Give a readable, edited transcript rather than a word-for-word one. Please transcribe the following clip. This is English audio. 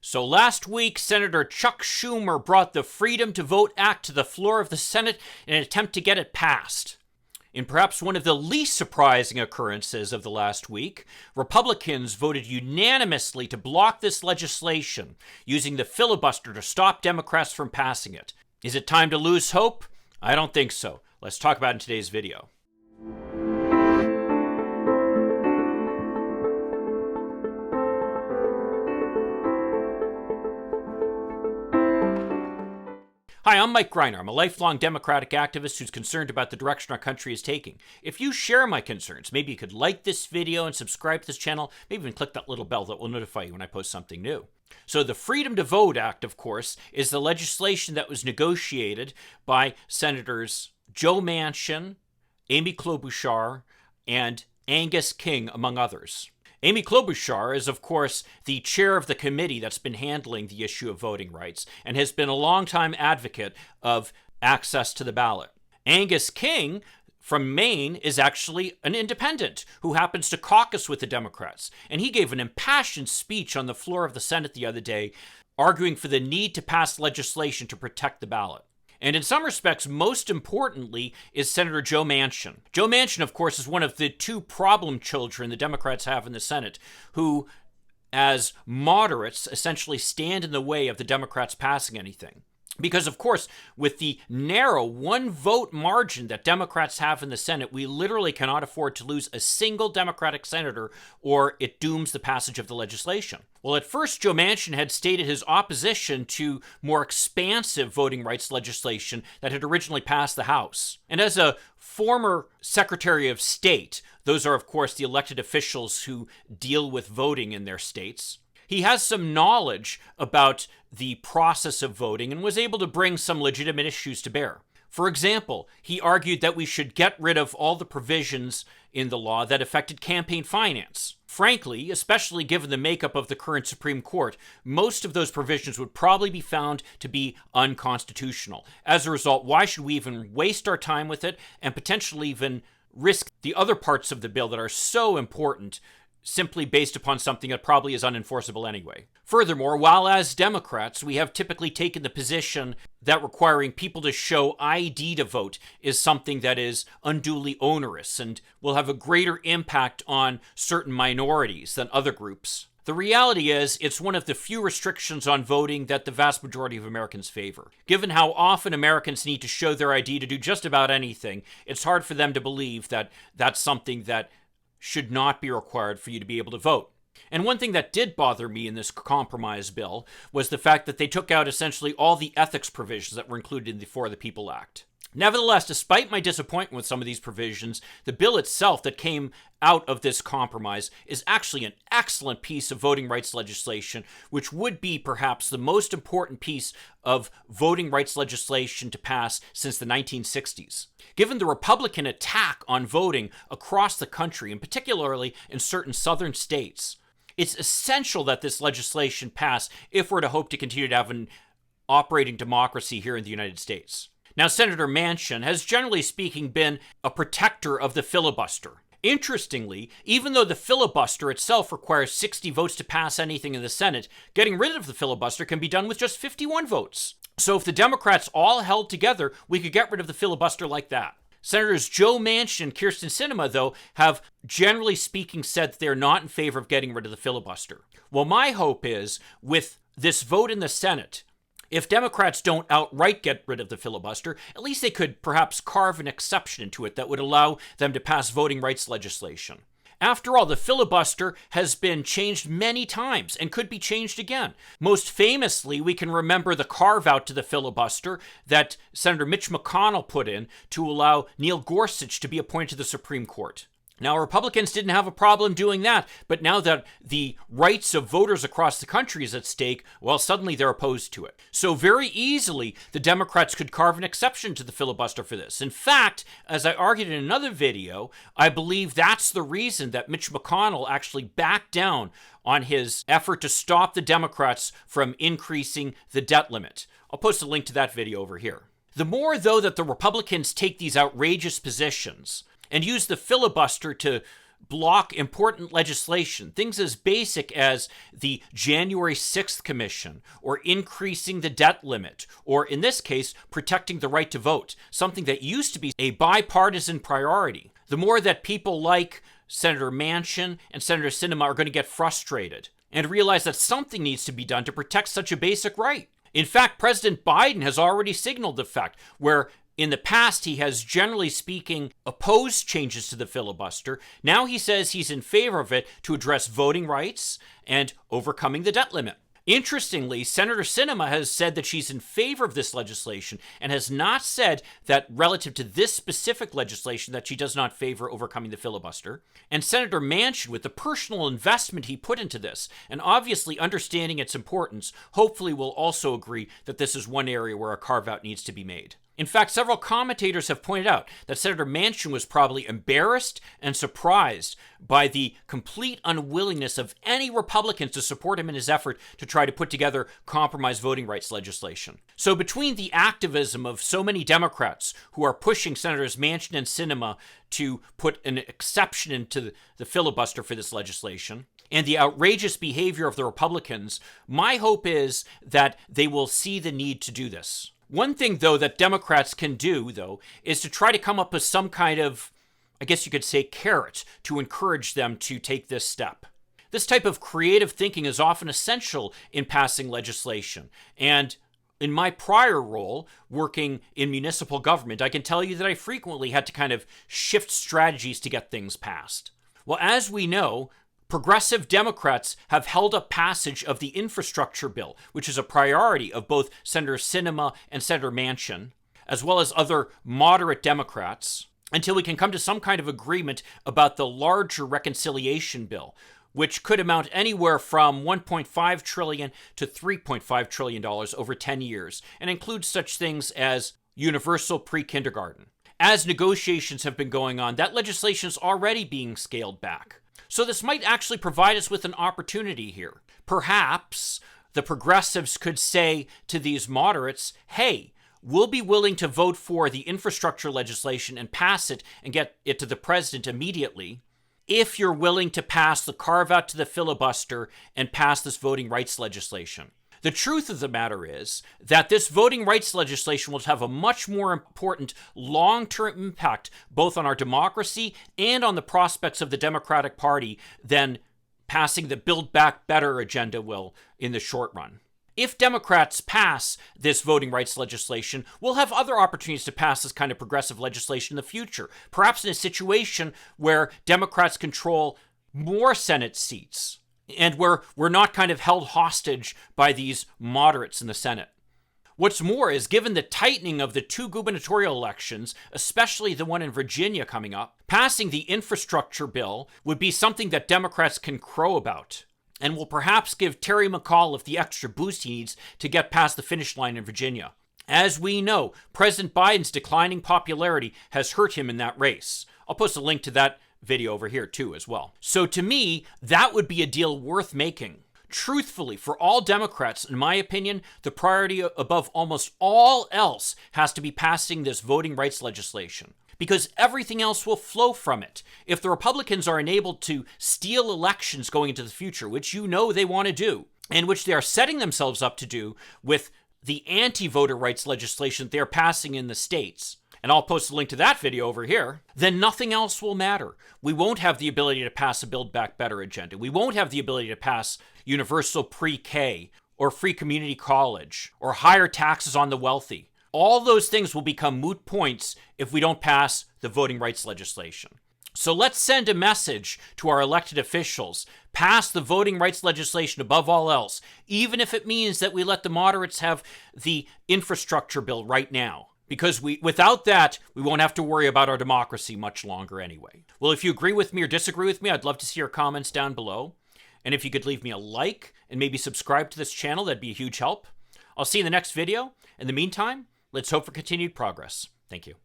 So last week, Senator Chuck Schumer brought the Freedom to Vote Act to the floor of the Senate in an attempt to get it passed. In perhaps one of the least surprising occurrences of the last week, Republicans voted unanimously to block this legislation, using the filibuster to stop Democrats from passing it. Is it time to lose hope? I don't think so. Let's talk about it in today's video. Hi, I'm Mike Greiner. I'm a lifelong Democratic activist who's concerned about the direction our country is taking. If you share my concerns, maybe you could like this video and subscribe to this channel, maybe even click that little bell that will notify you when I post something new. So the Freedom to Vote Act, of course, is the legislation that was negotiated by Senators Joe Manchin, Amy Klobuchar, and Angus King, among others. Amy Klobuchar is, of course, the chair of the committee that's been handling the issue of voting rights and has been a longtime advocate of access to the ballot. Angus King from Maine is actually an independent who happens to caucus with the Democrats, and he gave an impassioned speech on the floor of the Senate the other day, arguing for the need to pass legislation to protect the ballot. And in some respects, most importantly, is Senator Joe Manchin. Joe Manchin, of course, is one of the two problem children the Democrats have in the Senate, who, as moderates, essentially stand in the way of the Democrats passing anything. Because, of course, with the narrow one-vote margin that Democrats have in the Senate, we literally cannot afford to lose a single Democratic senator, or it dooms the passage of the legislation. Well, at first, Joe Manchin had stated his opposition to more expansive voting rights legislation that had originally passed the House. And as a former Secretary of State, those are, of course, the elected officials who deal with voting in their states, he has some knowledge about the process of voting and was able to bring some legitimate issues to bear. For example, he argued that we should get rid of all the provisions in the law that affected campaign finance. Frankly, especially given the makeup of the current Supreme Court, most of those provisions would probably be found to be unconstitutional. As a result, why should we even waste our time with it and potentially even risk the other parts of the bill that are so important simply based upon something that probably is unenforceable anyway? Furthermore, while as Democrats, we have typically taken the position that requiring people to show ID to vote is something that is unduly onerous and will have a greater impact on certain minorities than other groups, the reality is it's one of the few restrictions on voting that the vast majority of Americans favor. Given how often Americans need to show their ID to do just about anything, it's hard for them to believe that that's something that should not be required for you to be able to vote. And one thing that did bother me in this compromise bill was the fact that they took out essentially all the ethics provisions that were included in the For the People Act. Nevertheless, despite my disappointment with some of these provisions, the bill itself that came out of this compromise is actually an excellent piece of voting rights legislation, which would be perhaps the most important piece of voting rights legislation to pass since the 1960s. Given the Republican attack on voting across the country, and particularly in certain southern states, it's essential that this legislation pass if we're to hope to continue to have an operating democracy here in the United States. Now, Senator Manchin has generally speaking been a protector of the filibuster. Interestingly, even though the filibuster itself requires 60 votes to pass anything in the Senate, getting rid of the filibuster can be done with just 51 votes. So if the Democrats all held together, we could get rid of the filibuster like that. Senators Joe Manchin and Kyrsten Sinema, though, have generally speaking said that they're not in favor of getting rid of the filibuster. Well, my hope is, with this vote in the Senate, if Democrats don't outright get rid of the filibuster, at least they could perhaps carve an exception into it that would allow them to pass voting rights legislation. After all, the filibuster has been changed many times and could be changed again. Most famously, we can remember the carve-out to the filibuster that Senator Mitch McConnell put in to allow Neil Gorsuch to be appointed to the Supreme Court. Now, Republicans didn't have a problem doing that, but now that the rights of voters across the country is at stake, well, suddenly they're opposed to it. So very easily, the Democrats could carve an exception to the filibuster for this. In fact, as I argued in another video, I believe that's the reason that Mitch McConnell actually backed down on his effort to stop the Democrats from increasing the debt limit. I'll post a link to that video over here. The more, though, that the Republicans take these outrageous positions and use the filibuster to block important legislation, things as basic as the January 6th Commission, or increasing the debt limit, or in this case, protecting the right to vote, something that used to be a bipartisan priority. The more that people like Senator Manchin and Senator Sinema are going to get frustrated and realize that something needs to be done to protect such a basic right. In fact, President Biden has already signaled the fact where in the past he has, generally speaking, opposed changes to the filibuster. Now he says he's in favor of it to address voting rights and overcoming the debt limit. Interestingly, Senator Sinema has said that she's in favor of this legislation and has not said that relative to this specific legislation that she does not favor overcoming the filibuster. And Senator Manchin, with the personal investment he put into this, and obviously understanding its importance, hopefully will also agree that this is one area where a carve-out needs to be made. In fact, several commentators have pointed out that Senator Manchin was probably embarrassed and surprised by the complete unwillingness of any Republicans to support him in his effort to try to put together compromise voting rights legislation. So between the activism of so many Democrats who are pushing Senators Manchin and Sinema to put an exception into the filibuster for this legislation, and the outrageous behavior of the Republicans, my hope is that they will see the need to do this. One thing, though, that Democrats can do, though, is to try to come up with some kind of, I guess you could say, carrot to encourage them to take this step. This type of creative thinking is often essential in passing legislation. And in my prior role, working in municipal government, I can tell you that I frequently had to kind of shift strategies to get things passed. Well, as we know, progressive Democrats have held up passage of the infrastructure bill, which is a priority of both Senator Sinema and Senator Manchin, as well as other moderate Democrats, until we can come to some kind of agreement about the larger reconciliation bill, which could amount anywhere from $1.5 trillion to $3.5 trillion over 10 years, and includes such things as universal pre-kindergarten. As negotiations have been going on, that legislation is already being scaled back. So this might actually provide us with an opportunity here. Perhaps the progressives could say to these moderates, hey, we'll be willing to vote for the infrastructure legislation and pass it and get it to the president immediately if you're willing to pass the carve-out to the filibuster and pass this voting rights legislation. The truth of the matter is that this voting rights legislation will have a much more important long-term impact both on our democracy and on the prospects of the Democratic Party than passing the Build Back Better agenda will in the short run. If Democrats pass this voting rights legislation, we'll have other opportunities to pass this kind of progressive legislation in the future, perhaps in a situation where Democrats control more Senate seats, and where we're not kind of held hostage by these moderates in the Senate. What's more is, given the tightening of the two gubernatorial elections, especially the one in Virginia coming up, passing the infrastructure bill would be something that Democrats can crow about, and will perhaps give Terry McAuliffe the extra boost he needs to get past the finish line in Virginia. As we know, President Biden's declining popularity has hurt him in that race. I'll post a link to that video over here too as well. So to me, that would be a deal worth making. Truthfully, for all Democrats, in my opinion, the priority above almost all else has to be passing this voting rights legislation, because everything else will flow from it. If the Republicans are enabled to steal elections going into the future, which you know they want to do, and which they are setting themselves up to do with the anti-voter rights legislation they're passing in the states, and I'll post a link to that video over here, then nothing else will matter. We won't have the ability to pass a Build Back Better agenda. We won't have the ability to pass universal pre-K or free community college or higher taxes on the wealthy. All those things will become moot points if we don't pass the voting rights legislation. So let's send a message to our elected officials. Pass the voting rights legislation above all else, even if it means that we let the moderates have the infrastructure bill right now. Because without that, we won't have to worry about our democracy much longer anyway. Well, if you agree with me or disagree with me, I'd love to see your comments down below. And if you could leave me a like and maybe subscribe to this channel, that'd be a huge help. I'll see you in the next video. In the meantime, let's hope for continued progress. Thank you.